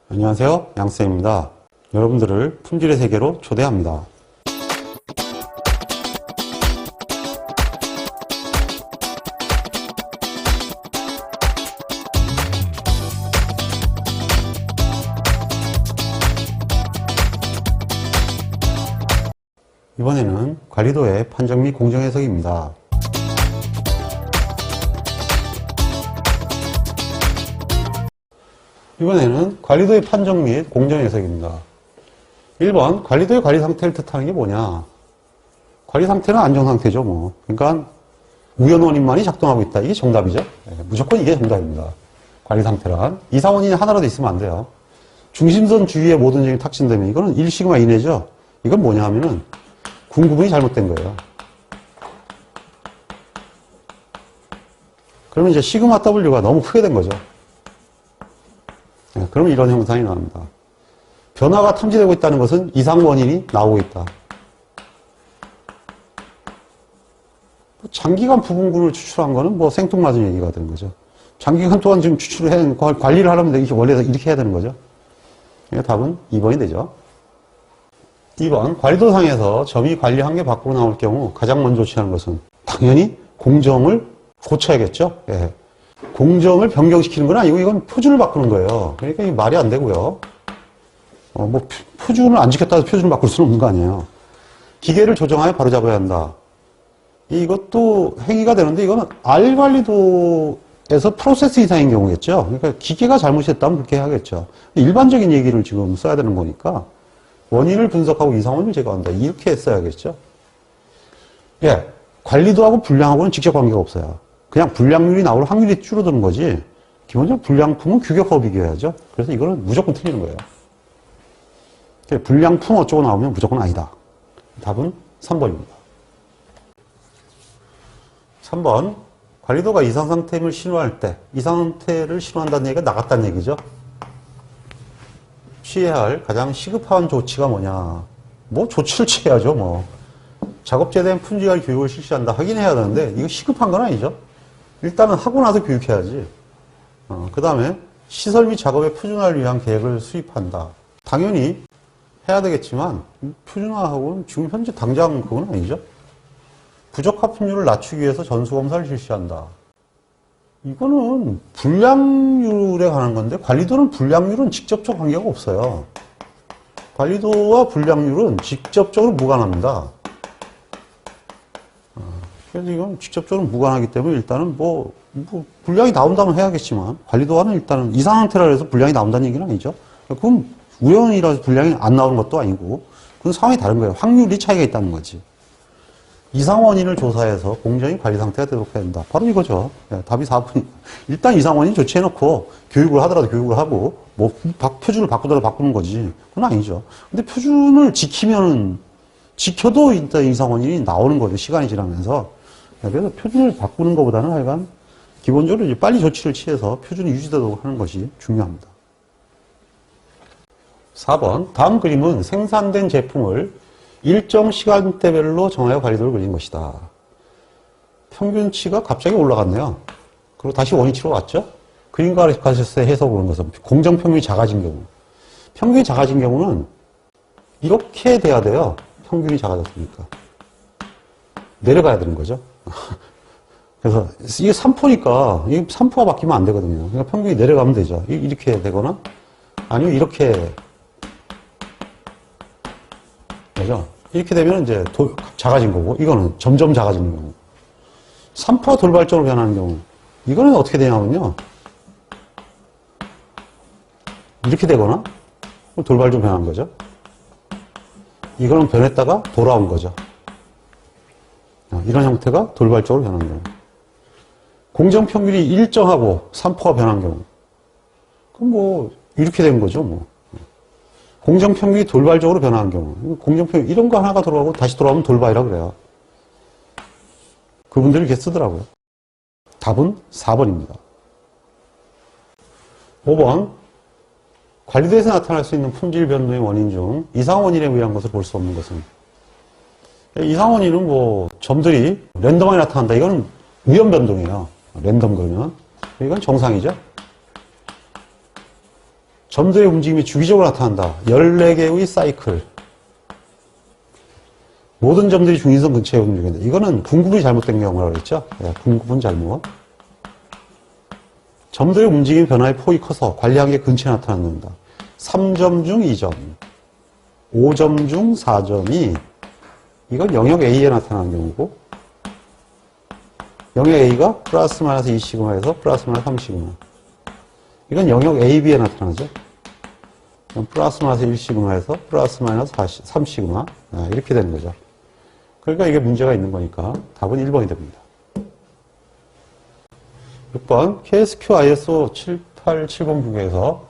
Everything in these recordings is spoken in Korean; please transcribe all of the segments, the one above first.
안녕하세요, 양쌤입니다. 여러분들을 품질의 세계로 초대합니다. 이번에는 관리도의 판정 및 공정 해석입니다. 이번에는 관리도의 판정 및 공정 해석입니다. 1번, 관리도의 관리 상태를 뜻하는 게 뭐냐? 관리 상태는 안정 상태죠, 뭐. 그러니까 우연 원인만이 작동하고 있다. 이게 정답이죠. 무조건 이게 정답입니다. 관리 상태란 이상 원인이 하나라도 있으면 안 돼요. 중심선 주위의 모든 점이 탁진되면 이거는 1시그마 이내죠. 이건 뭐냐 하면은 군 구분이 잘못된 거예요. 그러면 이제 시그마 W가 너무 크게 된 거죠. 그러면 이런 형상이 나옵니다. 변화가 탐지되고 있다는 것은 이상 원인이 나오고 있다. 장기간 부분군을 추출한 거는 뭐 생뚱맞은 얘기가 되는 거죠. 장기간 동안 지금 추출을 관리를 하려면 원래 이렇게 해야 되는 거죠. 답은 2번이 되죠. 2번, 관리도상에서 점이 관리 한계 밖으로 나올 경우 가장 먼저 조치하는 것은 당연히 공정을 고쳐야겠죠. 예. 공정을 변경시키는 건 아니고 이건 표준을 바꾸는 거예요. 그러니까 이게 말이 안 되고요. 뭐 표준을 안 지켰다 해서 표준을 바꿀 수는 없는 거 아니에요. 기계를 조정하여 바로잡아야 한다. 이것도 행위가 되는데 이거는 R관리도에서 프로세스 이상인 경우겠죠. 그러니까 기계가 잘못했다면 그렇게 해야겠죠. 일반적인 얘기를 지금 써야 되는 거니까 원인을 분석하고 이상원인을 제거한다. 이렇게 써야겠죠. 예, 관리도하고 불량하고는 직접 관계가 없어요. 그냥 불량률이 나올 확률이 줄어드는 거지 기본적으로 불량품은 규격하고 비교해야죠. 그래서 이거는 무조건 틀리는 거예요. 불량품 어쩌고 나오면 무조건 아니다. 답은 3번입니다. 3번, 관리도가 이상 상태임을 신호할 때 이상 상태를 신호한다는 얘기가 나갔다는 얘기죠. 취해야 할 가장 시급한 조치가 뭐냐. 뭐 조치를 취해야죠. 뭐 작업제에 대한 품질관 교육을 실시한다 하긴 해야 되는데 이거 시급한 건 아니죠. 일단은 하고 나서 교육해야지. 그 다음에 시설 및 작업의 표준화를 위한 계획을 수립한다. 당연히 해야 되겠지만 표준화하고는 지금 현재 당장 그건 아니죠. 부적합품률을 낮추기 위해서 전수검사를 실시한다. 이거는 불량률에 관한 건데 관리도는 불량률은 직접적 관계가 없어요. 관리도와 불량률은 직접적으로 무관합니다. 그래서 이건 직접적으로 무관하기 때문에 일단은 뭐 불량이 나온다면 해야겠지만 관리도와는 일단은 이상 상태라 해서 불량이 나온다는 얘기는 아니죠. 그건 우연이라서 불량이 안 나오는 것도 아니고 그건 상황이 다른 거예요. 확률이 차이가 있다는 거지. 이상 원인을 조사해서 공정히 관리 상태가 되도록 해야 된다. 바로 이거죠. 네, 답이 4번입니다. 일단 이상 원인 조치해놓고 교육을 하더라도 교육을 하고 뭐 표준을 바꾸더라도 바꾸는 거지. 그건 아니죠. 근데 표준을 지켜도 일단 이상 원인이 나오는 거죠. 시간이 지나면서. 그래서 표준을 바꾸는 것보다는 하여간 기본적으로 이제 빨리 조치를 취해서 표준이 유지되도록 하는 것이 중요합니다. 4번, 다음 그림은 생산된 제품을 일정 시간대별로 정하여 관리도를 그린 것이다. 평균치가 갑자기 올라갔네요. 그리고 다시 원위치로 왔죠. 그림과 가셨을 때 해석을 한 것은 공정평균이 작아진 경우. 평균이 작아진 경우는 이렇게 돼야 돼요. 평균이 작아졌으니까. 내려가야 되는 거죠. 그래서 이게 3포니까 이 3포가 바뀌면 안 되거든요. 그러니까 평균이 내려가면 되죠. 이렇게 되거나 아니면 이렇게 되죠. 이렇게 되면 이제 작아진 거고 이거는 점점 작아지는 경우. 3포가 돌발적으로 변하는 경우. 이거는 어떻게 되냐면요. 이렇게 되거나 돌발적으로 변하는 거죠. 이거는 변했다가 돌아온 거죠. 이런 형태가 돌발적으로 변하는 경우. 공정평균이 일정하고 3포가 변한 경우. 그럼 뭐 이렇게 된 거죠. 뭐. 공정평균이 돌발적으로 변하는 경우. 공정평균 이런 거 하나가 돌아가고 다시 돌아오면 돌발이라고 그래요. 그분들이 이렇게 쓰더라고요. 답은 4번입니다. 5번, 관리도에서 나타날 수 있는 품질 변동의 원인 중 이상 원인에 의한 것을 볼 수 없는 것은. 이상 원인은 뭐 점들이 랜덤하게 나타난다. 이건 우연 변동이에요. 랜덤 그러면 이건 정상이죠. 점들의 움직임이 주기적으로 나타난다. 14개의 사이클. 모든 점들이 중심선 근처에 움직인다. 이거는 분구분이 잘못된 경우라고 그랬죠? 네, 분구분 잘못. 점들의 움직임 변화의 폭이 커서 관리한 게 근처에 나타난다. 3점 중 2점, 5점 중 4점이 이건 영역 A에 나타나는 경우고, 영역 A가 플러스 마이너스 2시그마에서 플러스 마이너스 3시그마. 이건 영역 AB에 나타나죠. 플러스 마이너스 1시그마에서 플러스 마이너스 3시그마. 이렇게 되는 거죠. 그러니까 이게 문제가 있는 거니까 답은 1번이 됩니다. 6번 KSQ ISO 7870부에서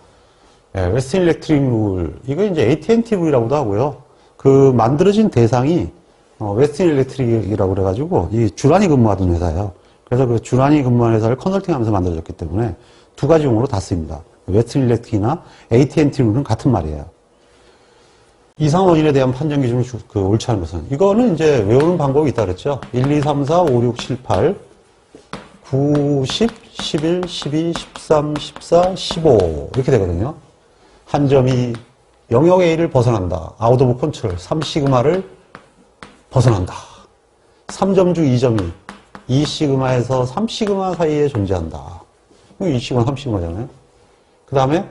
웨스턴 일렉트릭 룰, 이거 이제 AT&T 룰이라고도 하고요. 그 만들어진 대상이 웨스턴 일렉트릭이라고 그래가지고 이 주란이 근무하던 회사예요. 그래서 그 주란이 근무하는 회사를 컨설팅하면서 만들어졌기 때문에 두 가지 용어로 다 씁니다. 웨스턴 일렉트릭이나 AT&T 룰은 같은 말이에요. 이상 원인에 대한 판정 기준을 옳지 않은 것은, 이거는 이제 외우는 방법이 있다 그랬죠. 1, 2, 3, 4, 5, 6, 7, 8, 9, 10, 11, 12, 13, 14, 15 이렇게 되거든요. 한 점이 영역 A를 벗어난다. 아웃 오브 컨트롤 3시그마를 벗어난다. 3점 중 2점이 2시그마에서 3시그마 사이에 존재한다. 2시그마, 3시그마잖아요. 그 다음에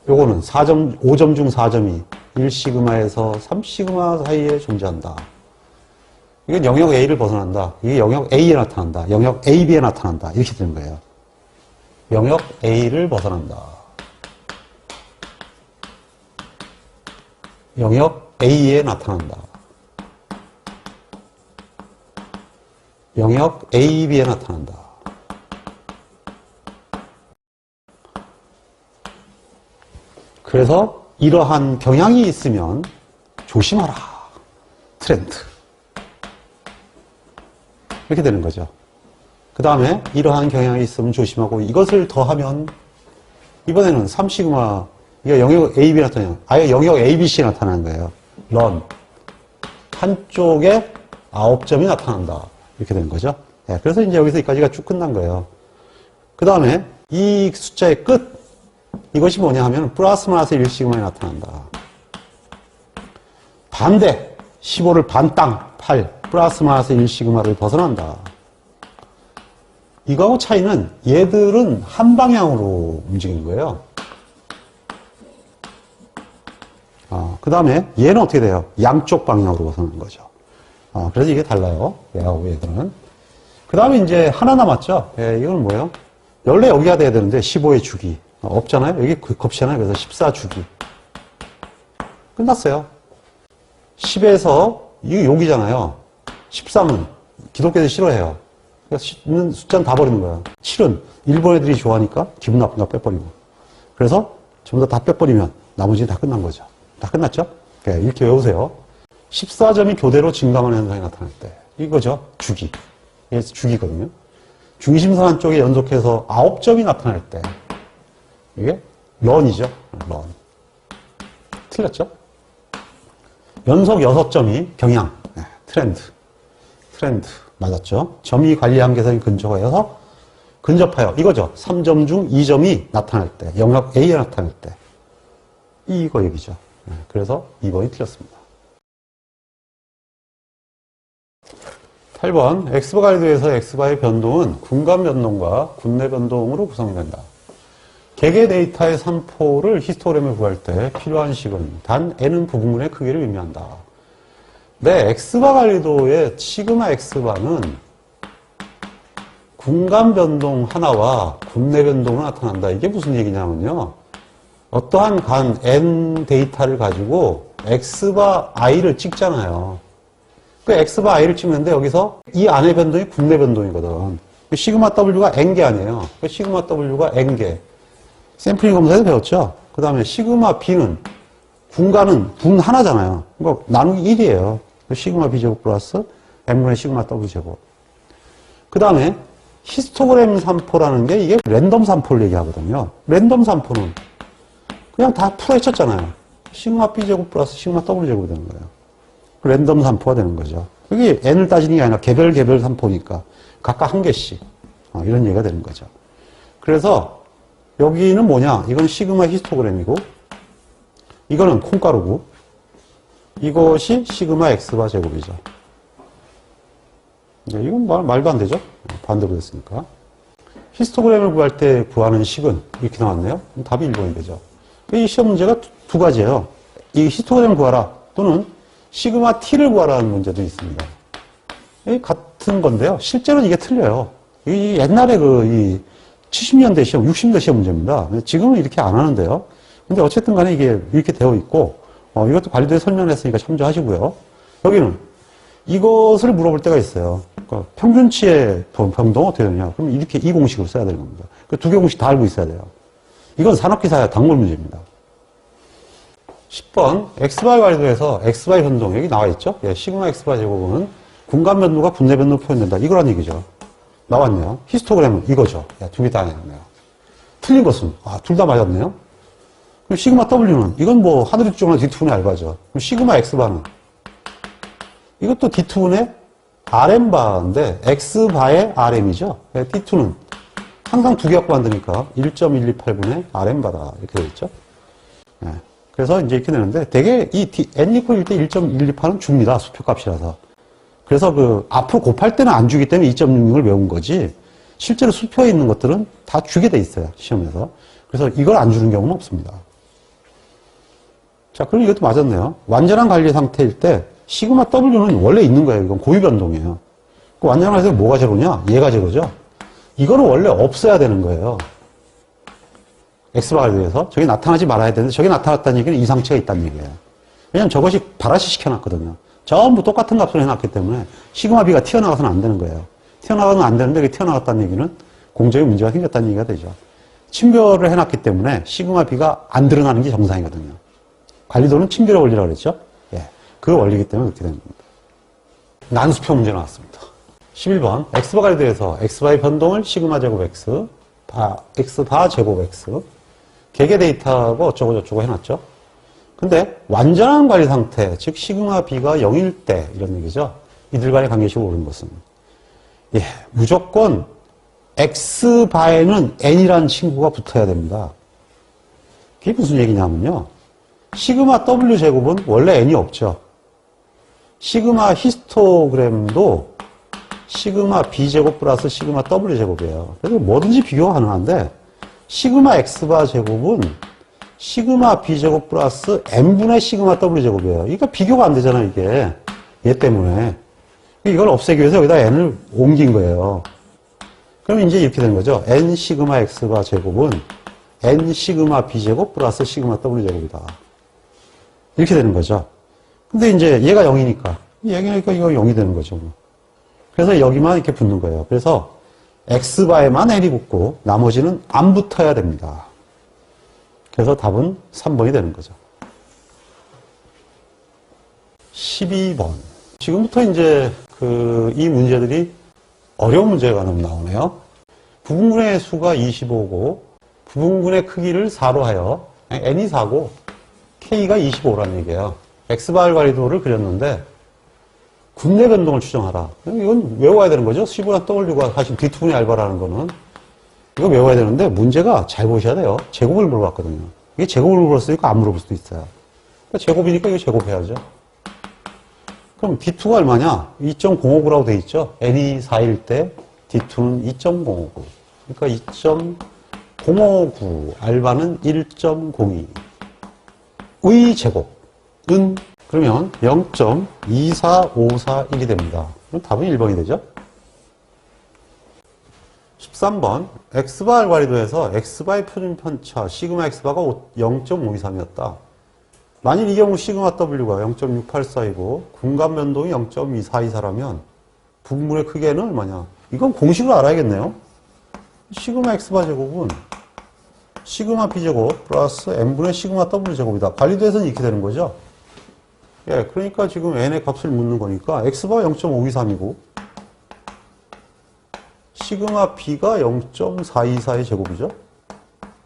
요거는 5점 중 4점이 1시그마에서 3시그마 사이에 존재한다. 이건 영역 A를 벗어난다. 이게 영역 A에 나타난다. 영역 AB에 나타난다. 이렇게 되는 거예요. 영역 A를 벗어난다. 영역 A에 나타난다. 영역 AB에 나타난다. 그래서 이러한 경향이 있으면 조심하라. 트렌드. 이렇게 되는 거죠. 그 다음에 이러한 경향이 있으면 조심하고, 이것을 더하면 이번에는 3시그마, 이게 영역 AB에 나타나요. 아예 영역 ABC에 나타나는 거예요. 런. 한쪽에 9점이 나타난다. 이렇게 되는 거죠. 네, 그래서 이제 여기서 여기까지가 쭉 끝난 거예요. 그 다음에 이 숫자의 끝, 이것이 뭐냐 하면 플러스 마이너스 1시그마에 나타난다. 반대, 15를 반땅, 8, 플러스 마이너스 1시그마를 벗어난다. 이거하고 차이는 얘들은 한 방향으로 움직인 거예요. 그 다음에 얘는 어떻게 돼요? 양쪽 방향으로 벗어나는 거죠. 그래서 이게 달라요. 얘하고 얘들은. 그 다음에 이제 하나 남았죠. 이건 뭐예요? 원래 여기가 돼야 되는데 15의 주기. 없잖아요. 여기 곱잖아요. 그래서 14주기. 끝났어요. 10에서, 이게 여기잖아요. 13은 기독교에서 싫어해요. 그러니까 있는 숫자는 다 버리는 거야. 7은 일본 애들이 좋아하니까 기분 나쁜 거 빼버리고. 그래서 전부 다 빼버리면 나머지는 다 끝난 거죠. 다 끝났죠? 이렇게 외우세요. 14점이 교대로 증가하는 현상이 나타날 때. 이거죠. 주기. 이게 주기거든요. 중심선 한쪽에 연속해서 9점이 나타날 때. 이게 런이죠. 런. 틀렸죠? 연속 6점이 경향. 트렌드. 트렌드. 맞았죠? 점이 관리한 계산이 근접하여서 근접하여. 이거죠. 3점 중 2점이 나타날 때. 영역 A에 나타날 때. 이거 얘기죠. 그래서 2번이 틀렸습니다. 8번. X바 가이드에서 X바의 변동은 군간 변동과 군내 변동으로 구성된다. 개개 데이터의 산포를 히스토그램에 구할 때 필요한 식은 단 n은 부분의 크기를 의미한다. 네, X바 관리도의 시그마 X바는 군간 변동 하나와 군내 변동으로 나타난다. 이게 무슨 얘기냐면요. 어떠한 간 n 데이터를 가지고 X바 i를 찍잖아요. 그 X바 i를 찍는데 여기서 이 안의 변동이 군내 변동이거든. 시그마 W가 n개 아니에요. 시그마 W가 n개. 샘플링 검사에서 배웠죠? 그 다음에 시그마 B는 분간은 분 하나잖아요. 그러니까 나누기 1이에요. 시그마 B제곱 플러스 M분의 시그마 W제곱. 그 다음에 히스토그램 산포라는 게 이게 랜덤 산포를 얘기하거든요. 랜덤 산포는 그냥 다 풀어헤쳤잖아요. 시그마 B제곱 플러스 시그마 W제곱이 되는 거예요. 랜덤 산포가 되는 거죠. 여기 N을 따지는 게 아니라 개별 산포니까 각각 한 개씩. 이런 얘기가 되는 거죠. 그래서 여기는 뭐냐? 이건 시그마 히스토그램이고 이거는 콩가루고, 이것이 시그마 X바 제곱이죠. 이건 말도 안 되죠? 반대로 됐으니까. 히스토그램을 구할 때 구하는 식은 이렇게 나왔네요. 그럼 답이 1번이 되죠. 이 시험 문제가 두 가지예요. 이 히스토그램을 구하라 또는 시그마 T를 구하라는 문제도 있습니다. 같은 건데요. 실제로는 이게 틀려요. 이 옛날에 이 70년대 시험, 60년대 시험 문제입니다. 지금은 이렇게 안 하는데요. 근데 어쨌든 간에 이게 이렇게 되어 있고, 이것도 관리도에 설명했으니까 참조하시고요. 여기는 이것을 물어볼 때가 있어요. 그러니까 평균치의 변동 어떻게 되느냐. 그럼 이렇게 이 공식으로 써야 되는 겁니다. 그 두 개 공식 다 알고 있어야 돼요. 이건 산업기사 단골 문제입니다. 10번, x바 관리도에서 x바의 변동, 여기 나와 있죠? 예, 시그마 x바 제곱은 공간 변도가 분내 변도로 표현된다. 이거란 얘기죠. 나왔네요. 히스토그램은 이거죠. 예, 두 개 다 나왔네요. 틀린 것은, 둘 다 맞았네요. 그럼 시그마 w는, 이건 뭐, 하늘이 쭉하나 D2분의 알바죠. 그럼 시그마 x바는, 이것도 D2분의 RM바인데, x바의 RM이죠. 예, D2는 항상 두 개 갖고 만드니까 1.128분의 RM바다. 이렇게 되겠죠. 예. 그래서 이제 이렇게 되는데, 되게 이 n 이퀄 1대 1.128은 줍니다. 수표값이라서. 그래서 앞으로 곱할 때는 안 주기 때문에 2.66을 외운 거지, 실제로 수표에 있는 것들은 다 주게 돼 있어요. 시험에서. 그래서 이걸 안 주는 경우는 없습니다. 자, 그럼 이것도 맞았네요. 완전한 관리 상태일 때, 시그마 W는 원래 있는 거예요. 이건 고유 변동이에요. 그 완전한 관리 상태 뭐가 제로냐? 얘가 제로죠? 이거는 원래 없어야 되는 거예요. X바 관리도에서. 저게 나타나지 말아야 되는데, 저게 나타났다는 얘기는 이상치가 있다는 얘기예요. 왜냐면 저것이 바라시 시켜놨거든요. 전부 똑같은 값을 해놨기 때문에 시그마 B가 튀어나가서는 안 되는 거예요. 튀어나가면 안 되는데 그게 튀어나갔다는 얘기는 공정에 문제가 생겼다는 얘기가 되죠. 침별을 해놨기 때문에 시그마 B가 안 드러나는 게 정상이거든요. 관리도는 침별의 원리라고 그랬죠? 예. 그 원리이기 때문에 그렇게 됩니다. 난수표 문제 나왔습니다. 11번. X바 관리도에서 X바의 변동을 시그마 제곱 X, X바 제곱 X, 개개 데이터하고 어쩌고저쩌고 해놨죠? 근데 완전한 관리 상태, 즉 시그마 B가 0일 때 이런 얘기죠. 이들 간의 관계식을 모르는 것은 무조건 X바에는 N이라는 친구가 붙어야 됩니다. 그게 무슨 얘기냐면요. 시그마 W 제곱은 원래 N이 없죠. 시그마 히스토그램도 시그마 B 제곱 플러스 시그마 W 제곱이에요. 그래서 뭐든지 비교가 가능한데 시그마 X바 제곱은 시그마 B제곱 플러스 N분의 시그마 W제곱이에요. 그러니까 비교가 안 되잖아요, 이게. 얘 때문에. 이걸 없애기 위해서 여기다 N을 옮긴 거예요. 그럼 이제 이렇게 되는 거죠. N 시그마 X바 제곱은 N 시그마 B제곱 플러스 시그마 W제곱이다. 이렇게 되는 거죠. 근데 이제 얘가 0이니까. 얘기니까 이거 0이 되는 거죠. 그래서 여기만 이렇게 붙는 거예요. 그래서 X바에만 N이 붙고 나머지는 안 붙어야 됩니다. 그래서 답은 3번이 되는 거죠. 12번. 지금부터 이제 이 문제들이 어려운 문제가 너무 나오네요. 부분근의 수가 25고 부분근의 크기를 4로 하여 n이 4고 k가 25라는 얘기예요. x바 관리도를 그렸는데 군내 변동을 추정하라. 이건 외워야 되는 거죠. C분의 W가 사실 D2분의 알바라는 거는. 이거 외워야 되는데 문제가 잘 보셔야 돼요. 제곱을 물어봤거든요. 이게 제곱을 물어볼 수도 있고 안 물어볼 수도 있어요. 그러니까 제곱이니까 이거 제곱해야죠. 그럼 D2가 얼마냐? 2.059라고 돼 있죠. N이 4일 때 D2는 2.059. 그러니까 2.059 알바는 1.02. 의 제곱은 그러면 0.24541이 됩니다. 그럼 답은 1번이 되죠. 13번 x바 관리도에서 x바의 표준 편차 시그마 x바가 0.523이었다. 만일 이 경우 시그마 w가 0.684이고 공간 변동이 0.2424라면 분모의 크기는 얼마냐? 이건 공식으로 알아야겠네요. 시그마 x바 제곱은 시그마 b제곱 플러스 n분의 시그마 w 제곱이다. 관리도에서는 이렇게 되는 거죠. 예, 그러니까 지금 n의 값을 묻는 거니까 x바가 0.523이고 시그마 b가 0.424의 제곱이죠.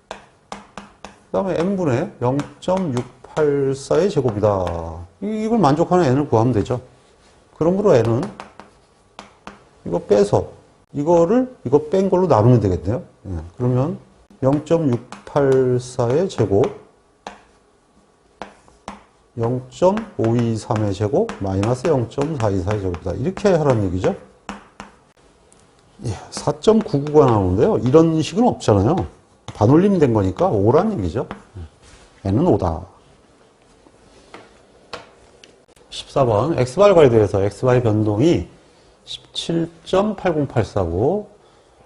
그 다음에 n분의 0.684의 제곱이다. 이걸 만족하는 n을 구하면 되죠. 그러므로 n은 이거 빼서 이거 뺀 걸로 나누면 되겠네요. 예, 그러면 0.684의 제곱 0.523의 제곱 마이너스 0.424의 제곱이다. 이렇게 하라는 얘기죠. 4.99가 나오는데요. 이런 식은 없잖아요. 반올림 된 거니까 5란 얘기죠. n은 5다. 14번 xbar 관리도에서 xy 변동이 17.80849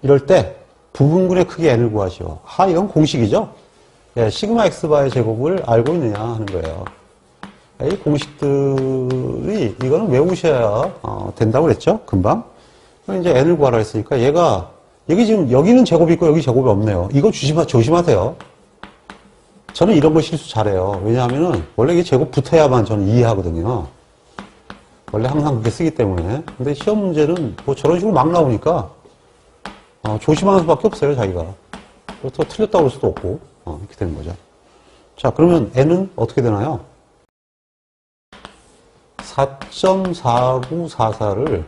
이럴 때 부분근의 크기 n을 구하시오. 이건 공식이죠. 시그마 x바의 제곱을 알고 있느냐 하는 거예요. 이 공식들이 이거는 외우셔야 된다고 그랬죠. 금방. 이제 n을 구하라 했으니까 얘가 여기 지금 여기는 제곱이 있고 여기 제곱이 없네요. 이거 조심하세요. 저는 이런 거 실수 잘해요. 왜냐하면은 원래 이게 제곱 붙어야만 저는 이해하거든요. 원래 항상 그렇게 쓰기 때문에. 근데 시험 문제는 뭐 저런 식으로 막 나오니까 조심하는 수밖에 없어요, 자기가. 또 틀렸다고 할 수도 없고 이렇게 되는 거죠. 자, 그러면 n은 어떻게 되나요? 4.4944를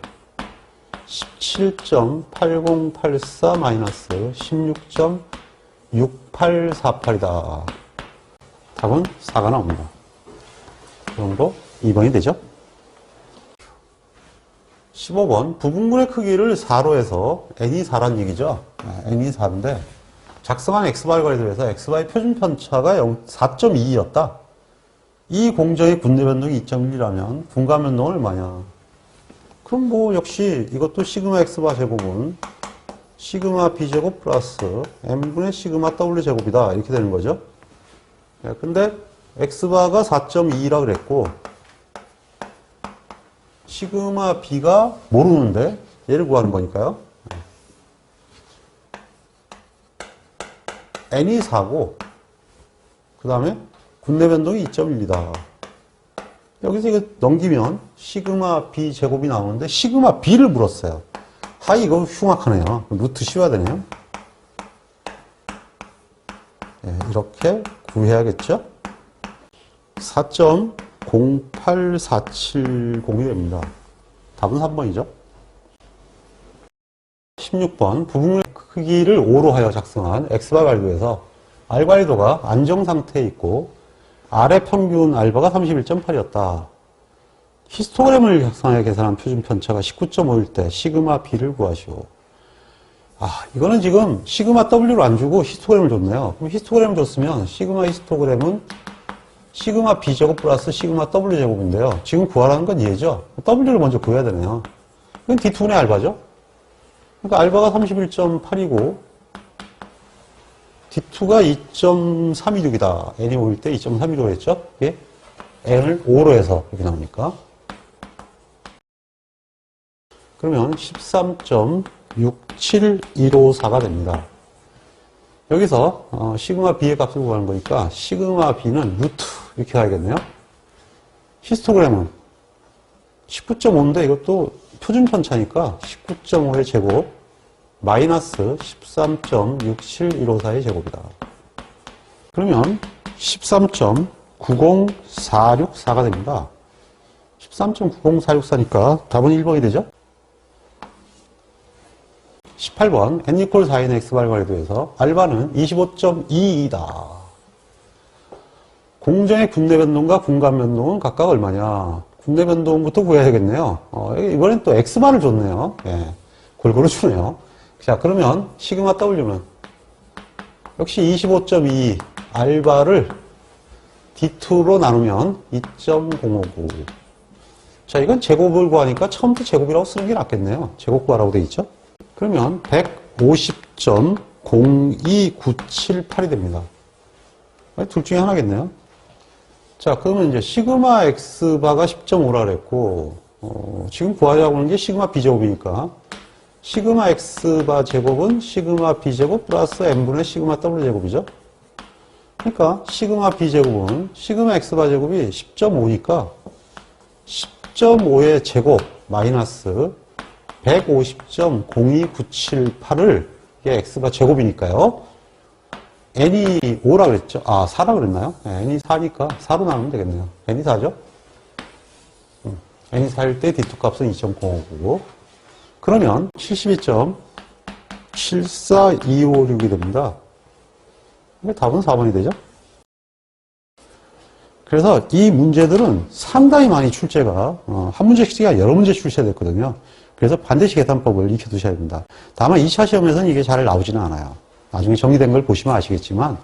17.8084 마이너스 16.6848이다. 답은 4가 나옵니다. 그 정도 2번이 되죠. 15번 부분근의 크기를 4로 해서 n이 4란 얘기죠. n이 4인데 작성한 xbar 관리도에서 xy 표준 편차가 4.2였다. 이 공정의 군내 변동이 2.1이라면 분간 변동은 얼마냐? 그럼 뭐 역시 이것도 시그마 x바 제곱은 시그마 b 제곱 플러스 m분의 시그마 w 제곱이다. 이렇게 되는 거죠. 근데 x바가 4.2라 그랬고 시그마 b가 모르는데 얘를 구하는 거니까요. n이 4고 그 다음에 군내 변동이 2.1이다. 여기서 이거 넘기면 시그마 b 제곱이 나오는데 시그마 b를 물었어요. 이거 흉악하네요. 루트 씌워야 되네요. 이렇게 구해야겠죠? 4.08470이 됩니다. 답은 3번이죠. 16번 부분의 크기를 5로 하여 작성한 x바 관리도에서 r 관리도가 안정 상태에 있고 R의 평균 알바가 31.8이었다. 히스토그램을 작성하여 계산한 표준 편차가 19.5일 때 시그마 b를 구하시오. 이거는 지금 시그마 w를 안 주고 히스토그램을 줬네요. 그럼 히스토그램을 줬으면 시그마 히스토그램은 시그마 b 제곱 플러스 시그마 w 제곱인데요. 지금 구하라는 건 얘죠. w를 먼저 구해야 되네요. 이건 d2분의 알바죠. 그러니까 알바가 31.8이고 D2가 2.326이다. n이 5일 때 2.326을 했죠? 예? n을 5로 해서 이렇게 나오니까. 그러면 13.67154가 됩니다. 여기서 시그마 b의 값을 구하는 거니까 시그마 b는 루트 이렇게 가야겠네요. 히스토그램은 19.5인데 이것도 표준 편차니까 19.5의 제곱 마이너스 13.67154의 제곱이다. 그러면 13.90464가 됩니다. 13.90464니까 답은 1번이 되죠? 18번 n 이퀄 4인 x발 관리도에서 알바는 25.22이다. 공정의 군내 변동과 분간 변동은 각각 얼마냐? 군내 변동부터 구해야겠네요. 이번엔 또 x바를 줬네요. 골고루 주네요. 자, 그러면 시그마 w는 역시 25.2 알바를 d2로 나누면 2.059. 자, 이건 제곱을 구하니까 처음부터 제곱이라고 쓰는 게 낫겠네요. 제곱 구하라고 돼 있죠. 그러면 150.02978이 됩니다. 둘 중에 하나겠네요. 자, 그러면 이제 시그마 x바가 10.5라 그랬고 지금 구하려고 하는 게 시그마 b제곱이니까 시그마 x바 제곱은 시그마 b제곱 플러스 n분의 시그마 w 제곱이죠. 그러니까 시그마 b제곱은 시그마 x바 제곱이 10.5니까 10.5의 제곱 마이너스 150.02978을 이게 x바 제곱이니까요. n이 5라 그랬죠. 4라 그랬나요? n이 4니까 4로 나누면 되겠네요. n이 4죠. n이 4일 때 d2 값은 2.059고 그러면 72.74256이 됩니다. 답은 4번이 되죠. 그래서 이 문제들은 상당히 많이 출제가, 한 문제씩이 아니라 여러 문제 출제됐거든요. 그래서 반드시 계산법을 익혀두셔야 됩니다. 다만 2차 시험에서는 이게 잘 나오지는 않아요. 나중에 정리된 걸 보시면 아시겠지만,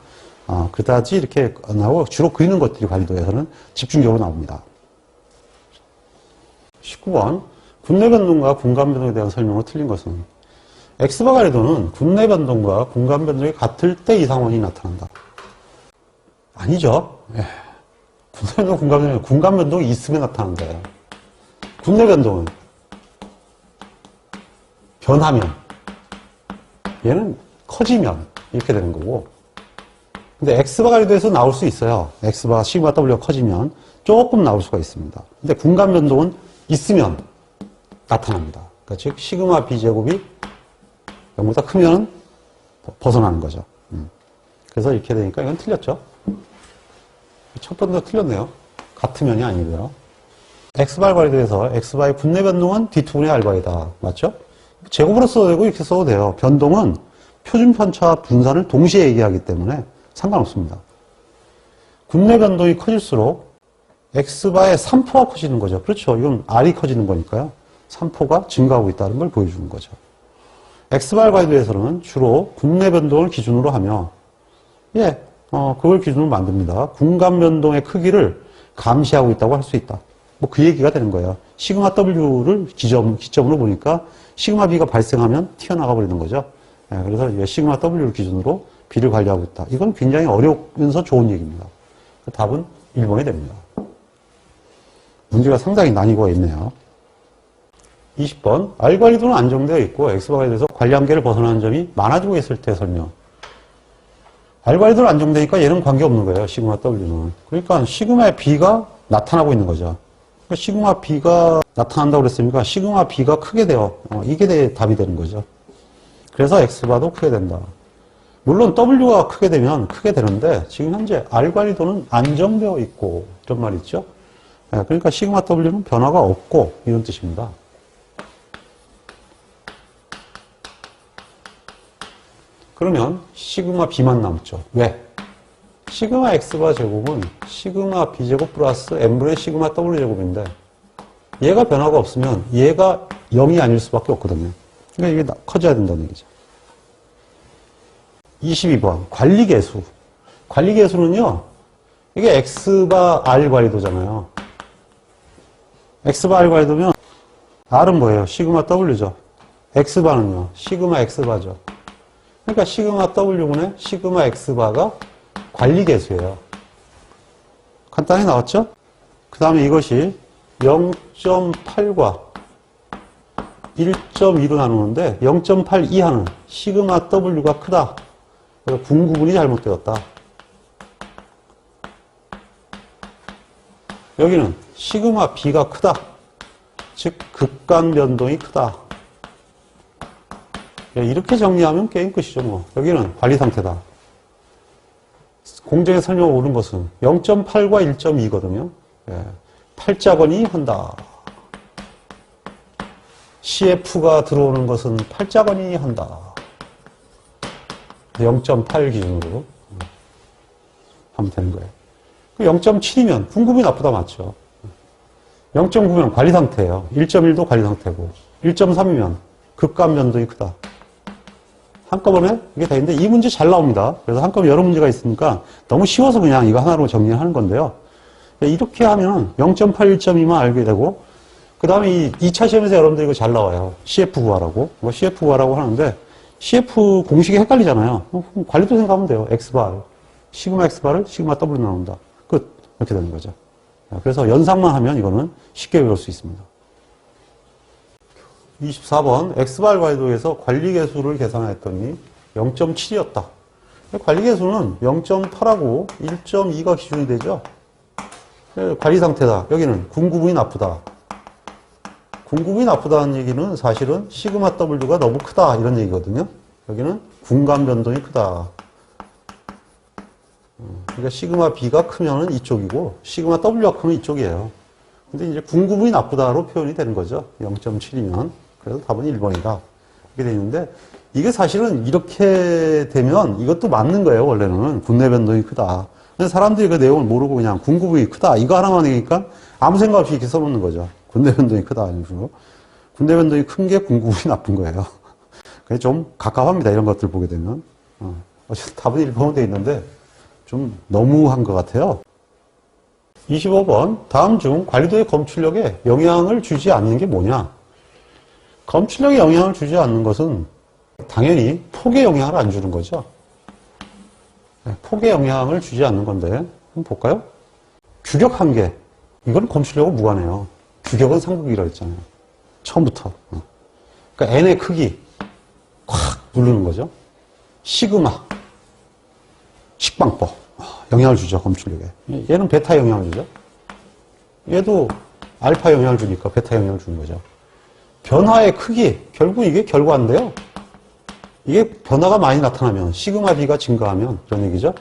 그다지 이렇게 안 나오고 주로 그리는 것들이 관리도에서는 집중적으로 나옵니다. 19번. 군내 변동과 공간 변동에 대한 설명으로 틀린 것은 X바 관리도는 군내 변동과 공간 변동이 같을 때 이 상황이 나타난다. 아니죠. 예. 군내 변동, 공간 변동이 있으면 나타나는 거예요. 군내 변동은 변하면, 얘는 커지면 이렇게 되는 거고, 근데 X바 관리도에서 나올 수 있어요. X바, 시그마 W가 커지면 조금 나올 수가 있습니다. 근데 공간 변동은 있으면 나타납니다. 그러니까 즉 시그마 B제곱이 0보다 크면 벗어나는 거죠. 그래서 이렇게 되니까 이건 틀렸죠. 첫 번도 틀렸네요. 같은 면이 아니고요. X바 관리도에서 X바의 분내 변동은 D2분의 R바이다. 맞죠? 제곱으로 써도 되고 이렇게 써도 돼요. 변동은 표준 편차와 분산을 동시에 얘기하기 때문에 상관없습니다. 군내 변동이 커질수록 X바의 3포가 커지는 거죠. 그렇죠. 이건 R이 커지는 거니까요. 3포가 증가하고 있다는 걸 보여주는 거죠. X바 관리도에서는 주로 군내 변동을 기준으로 하며, 그걸 기준으로 만듭니다. 공간 변동의 크기를 감시하고 있다고 할 수 있다. 뭐 그 얘기가 되는 거예요. 시그마 W를 기점으로 보니까 시그마 B가 발생하면 튀어나가 버리는 거죠. 그래서 시그마 W를 기준으로 B를 관리하고 있다. 이건 굉장히 어려우면서 좋은 얘기입니다. 답은 1번이 됩니다. 문제가 상당히 난이도가 있네요. 20번. R 관리도는 안정되어 있고 X바 관리도에서 관리 한계를 벗어나는 점이 많아지고 있을 때 설명. R 관리도는 안정되니까 얘는 관계없는 거예요. 시그마 W는. 그러니까 시그마 B가 나타나고 있는 거죠. 그러니까 시그마 B가 나타난다고 그랬으니까 시그마 B가 크게 돼요. 이게 답이 되는 거죠. 그래서 X바도 크게 된다. 물론 W가 크게 되면 크게 되는데 지금 현재 R 관리도는 안정되어 있고 이런 말이 있죠. 그러니까 시그마 W는 변화가 없고 이런 뜻입니다. 그러면 시그마 B만 남죠. 왜? 시그마 X바 제곱은 시그마 B제곱 플러스 n분의 시그마 W 제곱인데 얘가 변화가 없으면 얘가 0이 아닐 수밖에 없거든요. 그러니까 이게 커져야 된다는 얘기죠. 22번. 관리계수. 관리계수는요, 이게 X바 R 관리도잖아요. X바 R 관리도면 R은 뭐예요? 시그마 W죠. X바는요, 시그마 X바죠. 그러니까 시그마 W분의 시그마 X바가 관리계수예요. 간단히 나왔죠? 그 다음에 이것이 0.8과 1.2로 나누는데 0.8 이하는 시그마 W가 크다. 그래서 분구분이 잘못되었다. 여기는 시그마 B가 크다. 즉 극간 변동이 크다. 이렇게 정리하면 게임 끝이죠. 뭐. 여기는 관리 상태다. 공정의 설명을 옳은 것은 0.8과 1.2거든요. 팔자건이 한다. CF가 들어오는 것은 팔자건이 한다. 0.8 기준으로 하면 되는 거예요. 0.7이면 분급이 나쁘다 맞죠. 0.9면 관리 상태예요. 1.1도 관리 상태고 1.3이면 극간 변동이 크다. 한꺼번에 이게 다 있는데 이 문제 잘 나옵니다. 그래서 한꺼번에 여러 문제가 있으니까 너무 쉬워서 그냥 이거 하나로 정리하는 건데요. 이렇게 하면 0.8, 1.2만 알게 되고 그 다음에 이 2차 시험에서 여러분들 이거 잘 나와요. CF 구하라고. CF 구하라고 하는데 CF 공식이 헷갈리잖아요. 관리도 생각하면 돼요. X바. 시그마 X바를 시그마 W 나온다. 끝. 이렇게 되는 거죠. 그래서 연상만 하면 이거는 쉽게 외울 수 있습니다. 24번 X바 관리도에서 관리계수를 계산했더니 0.7이었다. 관리계수는 0.8하고 1.2가 기준이 되죠. 관리 상태다. 여기는 군구분이 나쁘다. 군구분이 나쁘다는 얘기는 사실은 시그마 W가 너무 크다 이런 얘기거든요. 여기는 군간 변동이 크다. 그러니까 시그마 B가 크면은 이쪽이고 시그마 W가 크면 이쪽이에요. 근데 이제 군구분이 나쁘다로 표현이 되는 거죠. 0.7이면. 그래서 답은 1번이다. 이렇게 되어 있는데 이게 사실은 이렇게 되면 이것도 맞는 거예요. 원래는 군내 변동이 크다. 근데 사람들이 그 내용을 모르고 그냥 군구부위 크다 이거 하나만 하니까 아무 생각 없이 이렇게 써놓는 거죠. 군대 변동이 크다 이런 식으로. 군대 변동이 큰 게 군구부위 나쁜 거예요. 그게 좀 갑갑합니다. 이런 것들 보게 되면. 어쨌든 답은 1번으로 되어 있는데 좀 너무한 것 같아요. 25번 다음 중 관리도의 검출력에 영향을 주지 않는 게 뭐냐? 검출력에 영향을 주지 않는 것은 당연히 폭에 영향을 안 주는 거죠. 폭에 영향을 주지 않는 건데 한번 볼까요? 규격 한계 이건 검출력과 무관해요. 규격은 상극이라고 했잖아요. 처음부터. 그러니까 n의 크기 콱 누르는 거죠. 시그마 식방법 영향을 주죠. 검출력에. 얘는 베타 영향을 주죠. 얘도 알파 영향을 주니까 베타 영향을 주는 거죠. 변화의 크기 결국 이게 결과인데요. 이게 변화가 많이 나타나면 시그마 B가 증가하면 그런 얘기죠.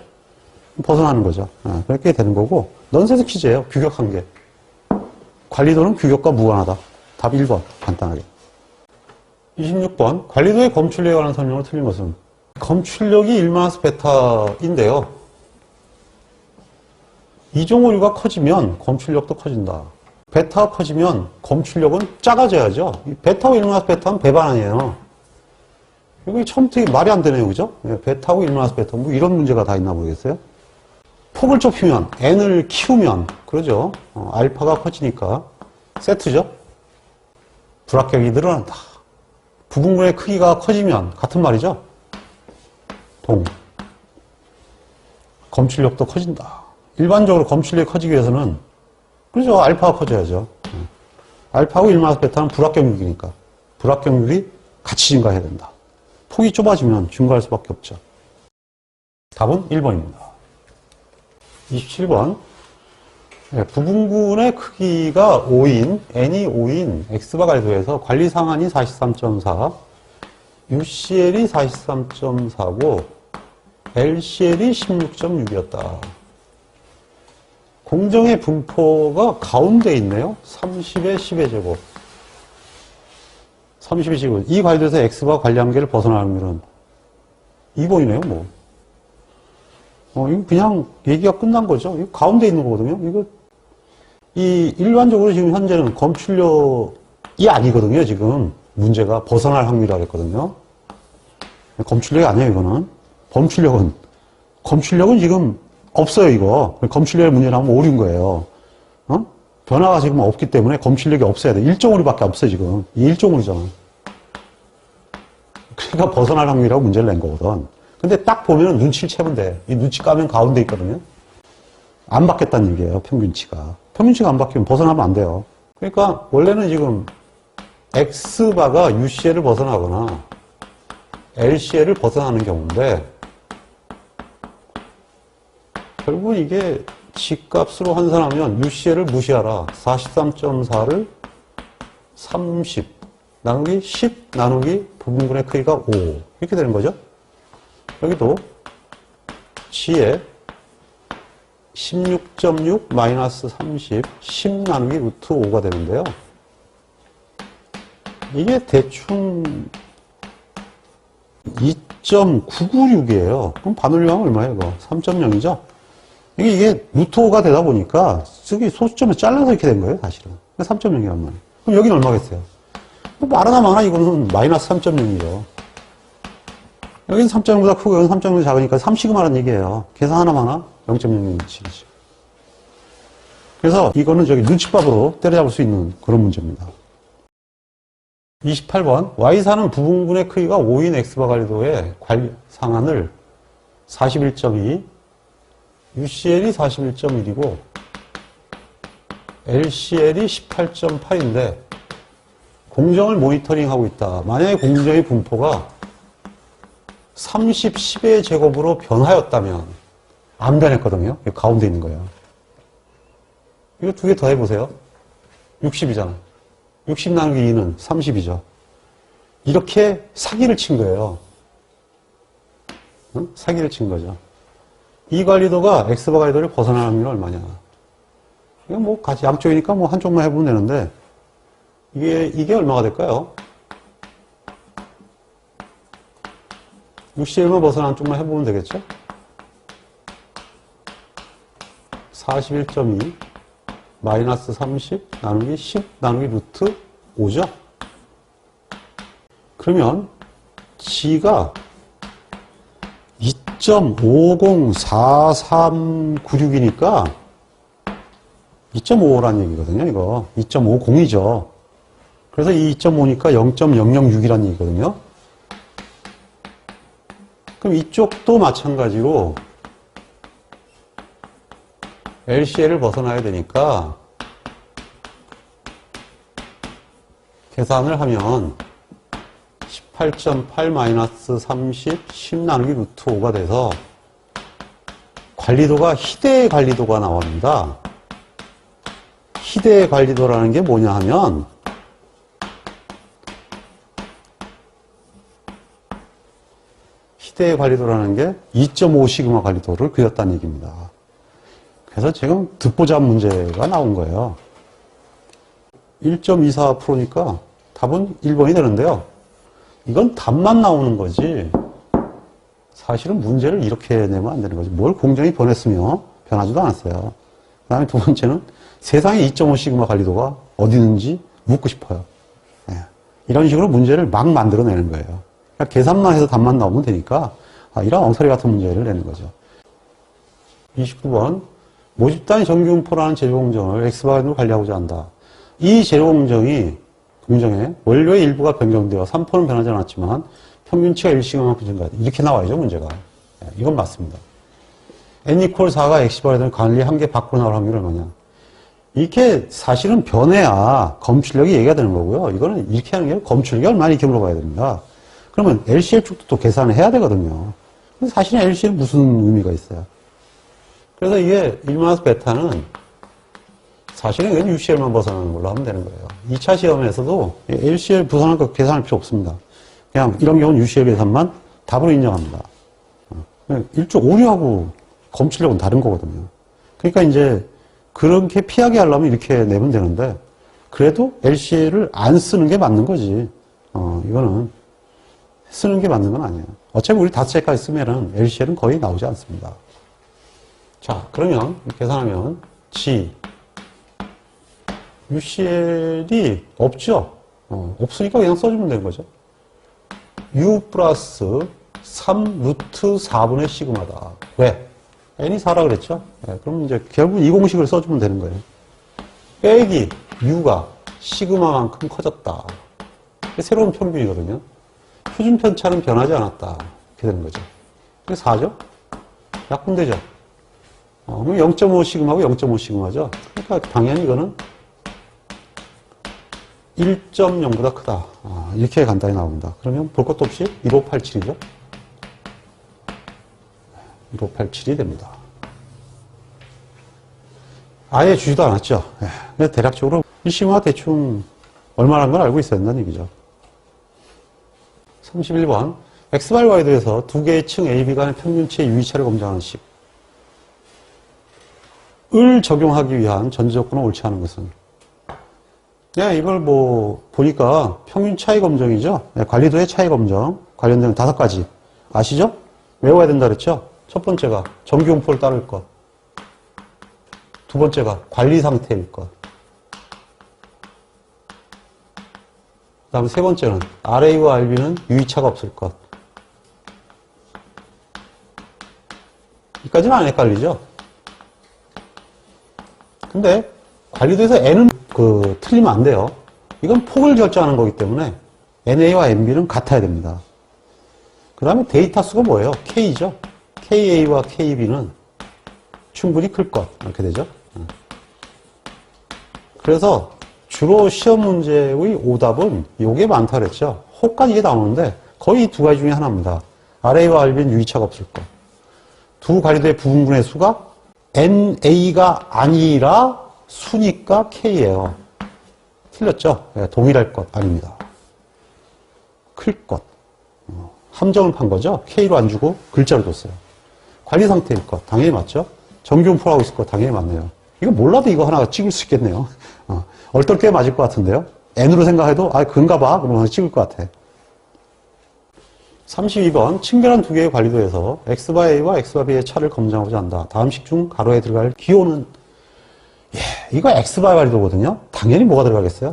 벗어나는 거죠. 그렇게 되는 거고 넌센스 퀴즈예요. 규격 한계. 관리도는 규격과 무관하다. 답 1번 간단하게. 26번 관리도의 검출력에 관한 설명을 틀린 것은 검출력이 1-베타인데요. 이종 오류가 커지면 검출력도 커진다. 베타가 커지면 검출력은 작아져야죠. 베타하고 1-베타는 배반 아니에요. 이거 처음부터 말이 안 되네요. 그죠? 베타하고 1-베타 뭐 이런 문제가 다 있나 모르겠어요. 폭을 좁히면 n을 키우면 그러죠. 알파가 커지니까 세트죠. 불합격이 늘어난다. 부분근의 크기가 커지면 같은 말이죠. 검출력도 커진다. 일반적으로 검출력이 커지기 위해서는 그렇죠. 알파가 커져야죠. 알파하고 1-베타는 불합격률이니까 불합격률이 같이 증가해야 된다. 폭이 좁아지면 증가할 수밖에 없죠. 답은 1번입니다. 27번 부분군의 크기가 5인, n이 5인 x바 관리도에서 관리상한이 43.4, UCL이 43.4고 LCL이 16.6이었다. 공정의 분포가 가운데 있네요. 30의 10의 제곱. 30의 제곱. 이 관리도에서 x바 관리한계를 벗어나는 확률은 2번이네요, 뭐. 이거 그냥 얘기가 끝난 거죠. 이거 가운데 있는 거거든요. 일반적으로 지금 현재는 검출력이 아니거든요, 지금. 문제가 벗어날 확률이라고 했거든요. 검출력이 아니에요, 이거는. 검출력은 지금 없어요, 이거. 검출력의 문제라면 오류인 거예요. 변화가 지금 없기 때문에 검출력이 없어야 돼. 1.5류밖에 없어요, 지금. 이 1.5류잖아. 그러니까 벗어날 확률이라고 문제를 낸 거거든. 근데 딱 보면 눈치를 채면 돼. 이 눈치 까면 가운데 있거든요. 안 바뀌었다는 얘기예요, 평균치가. 평균치가 안 바뀌면 벗어나면 안 돼요. 그러니까 원래는 지금 X바가 UCL을 벗어나거나 LCL을 벗어나는 경우인데 결국은 이게 G값으로 환산하면 UCL을 무시하라. 43.4를 30 나누기 10 나누기 부분근의 크기가 5 이렇게 되는 거죠. 여기도 G에 16.6 마이너스 30 10 나누기 루트 5가 되는데요. 이게 대충 2.996이에요. 그럼 반올림하면 얼마예요, 이거? 3.0이죠? 이게 루트 5가 되다 보니까, 저기 소수점에 잘라서 이렇게 된 거예요, 사실은. 3.0이란 말이에요. 그럼 여기는 얼마겠어요? 말하나 마나 이거는 마이너스 3.0이죠. 여기는 3.0보다 크고, 여기는 3.0보다 작으니까 3시그마라는 얘기예요. 계산 하나 마나 0.017이죠. 그래서 이거는 저기 눈칫밥으로 때려잡을 수 있는 그런 문제입니다. 28번 Y사는 부분근의 크기가 5인 X바 관리도의 상한을 41.2 UCL이 41.1이고 LCL이 18.8인데 공정을 모니터링하고 있다. 만약에 공정의 분포가 30, 10의 제곱으로 변하였다면 안 변했거든요. 가운데 있는 거예요. 이거 두 개 더 해보세요. 60이잖아. 60 나누기 2는 30이죠. 이렇게 사기를 친 거예요. 응? 사기를 친 거죠. 이 관리도가 X바 관리도를 벗어나는 확률은 얼마냐. 이건 뭐 같이 양쪽이니까 뭐 한쪽만 해보면 되는데 이게 얼마가 될까요? 60만 벗어나는 쪽만 해보면 되겠죠? 41.2 마이너스 30 나누기 10 나누기 루트 5죠. 그러면 G가 2.504396이니까 2.55라는 얘기거든요. 이거 2.50이죠. 그래서 이 2.5니까 0.006이라는 얘기거든요. 그럼 이쪽도 마찬가지로 LCL을 벗어나야 되니까 계산을 하면 18.8 마이너스 30 10 나누기 루트 5가 돼서 관리도가 희대의 관리도가 나옵니다. 희대의 관리도라는 게 뭐냐 하면 희대의 관리도라는 게 2.5 시그마 관리도를 그렸다는 얘기입니다. 그래서 지금 듣보잡 문제가 나온 거예요. 1.24%니까 답은 1번이 되는데요. 이건 답만 나오는 거지 사실은 문제를 이렇게 내면 안 되는 거지. 뭘 공정히 변했으며 변하지도 않았어요. 그 다음에 두 번째는 세상에 2.5 시그마 관리도가 어디 있는지 묻고 싶어요. 네. 이런 식으로 문제를 막 만들어내는 거예요. 그러니까 계산만 해서 답만 나오면 되니까 이런 엉터리 같은 문제를 내는 거죠. 29번 모집단위 정규분포라는 재료공정을 X방향으로 관리하고자 한다. 이 재료공정에 원료의 일부가 변경되어 3%는 변하지 않았지만 평균치가 1시간만큼 증가하다. 이렇게 나와야죠, 문제가. 네, 이건 맞습니다. N=4가 X발에 되면 관리 한개 밖으로 나올 확률이 얼마냐. 이렇게 사실은 변해야 검출력이 얘기가 되는 거고요. 이거는 이렇게 하는 게 아니라 검출력이 얼마나 이렇게 물어봐야 됩니다. 그러면 LCL 쪽도 또 계산을 해야 되거든요. 근데 사실은 LCL은 무슨 의미가 있어요? 그래서 이게 1-베타는 사실은 이건 UCL만 벗어나는 걸로 하면 되는 거예요. 2차 시험에서도 LCL 벗어나는 거 계산할 필요 없습니다. 그냥 이런 경우는 UCL 계산만 답으로 인정합니다. 일종 오류하고 검출력은 다른 거거든요. 그러니까 이제 그렇게 피하게 하려면 이렇게 내면 되는데 그래도 LCL을 안 쓰는 게 맞는 거지. 이거는 쓰는 게 맞는 건 아니에요. 어차피 우리 닷새까지 쓰면은 LCL은 거의 나오지 않습니다. 자, 그러면 계산하면 G UCL이 없죠? 없으니까 그냥 써주면 되는 거죠. U 플러스 3 루트 4분의 시그마다. 왜? N이 4라 그랬죠? 네, 그럼 이제 결국 이 공식을 써주면 되는 거예요. 빼기 U가 시그마만큼 커졌다. 새로운 평균이거든요. 표준 편차는 변하지 않았다. 이렇게 되는 거죠. 이게 4죠? 약분되죠? 그럼 0.5 시그마고 0.5 시그마죠? 그러니까 당연히 이거는 1.0보다 크다. 이렇게 간단히 나옵니다. 그러면 볼 것도 없이 1587이죠? 1587이 됩니다. 아예 주지도 않았죠. 근데 대략적으로 1시그마 대충 얼마라는 걸 알고 있어야 된다는 얘기죠. 31번 X발 Y도에서 두 개의 층 A, B 간의 평균치의 유의차를 검증하는 식. 을 적용하기 위한 전제조건은 옳지 않은 것은? 네, 이걸 보니까 평균 차이 검정이죠. 네, 관리도의 차이 검정 관련된 5가지 아시죠? 외워야 된다 그랬죠? 첫 번째가 정규분포를 따를 것. 두 번째가 관리 상태일 것. 그 다음에 세 번째는 RA와 RB는 유의차가 없을 것. 이까지는 안 헷갈리죠? 근데 관리도에서 N은 틀리면 안 돼요. 이건 폭을 결정하는 거기 때문에 NA와 NB는 같아야 됩니다. 그 다음에 데이터 수가 뭐예요? K죠. KA와 KB는 충분히 클 것. 이렇게 되죠. 그래서 주로 시험 문제의 오답은 요게 많다 그랬죠. 혹간 이게 나오는데 거의 두 가지 중에 하나입니다. RA와 RB는 유의차가 없을 것. 두 관리도의 부분분의 수가 NA가 아니라 수니까 K예요. 틀렸죠? 네, 동일할 것 아닙니다. 클 것. 함정을 판 거죠? K로 안 주고 글자로 줬어요. 관리 상태일 것. 당연히 맞죠? 정규분포하고 있을 것. 당연히 맞네요. 이거 몰라도 이거 하나 찍을 수 있겠네요. 얼떨결에 맞을 것 같은데요? N으로 생각해도 그런가 봐. 그러면 찍을 것 같아. 32번 층별한 두 개의 관리도에서 x바 a와 x바 b의 차를 검증하고자 한다. 다음 식 중 가로에 들어갈 기호는 이거 x바 관리도거든요. 당연히 뭐가 들어가겠어요?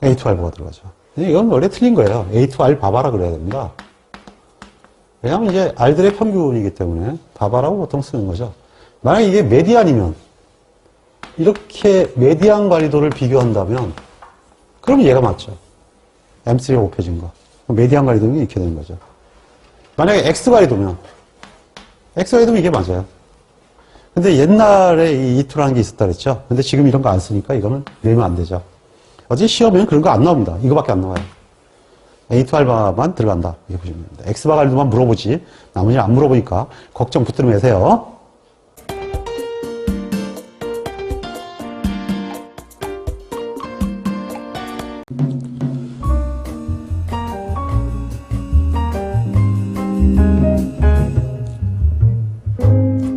a to r 뭐가 들어가죠. 근데 이건 원래 틀린 거예요. a to r 봐봐라 그래야 됩니다. 왜냐하면 이제 r들의 평균이기 때문에 봐봐라고 보통 쓰는 거죠. 만약에 이게 메디안이면 이렇게 메디안 관리도를 비교한다면 그러면 얘가 맞죠. M3가 곱해진 거. 메디안 관리도는 이렇게 되는 거죠. 만약에 X 관리도면 이게 맞아요. 근데 옛날에 이 E2라는 게 있었다 그랬죠. 근데 지금 이런 거 안 쓰니까 이거는 내면 안 되죠. 어제 시험에는 그런 거 안 나옵니다. 이거밖에 안 나와요. A2알바만 들어간다. 이렇게 보시면 됩니다. X바 관리도만 물어보지 나머지는 안 물어보니까 걱정 붙들어 매세요.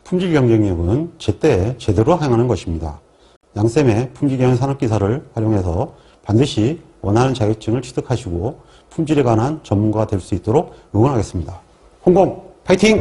품질 경쟁력은 제때 제대로 행하는 것입니다. 양쌤의 품질경영 산업기사를 활용해서 반드시 원하는 자격증을 취득하시고 품질에 관한 전문가가 될 수 있도록 응원하겠습니다. 홍콩 파이팅!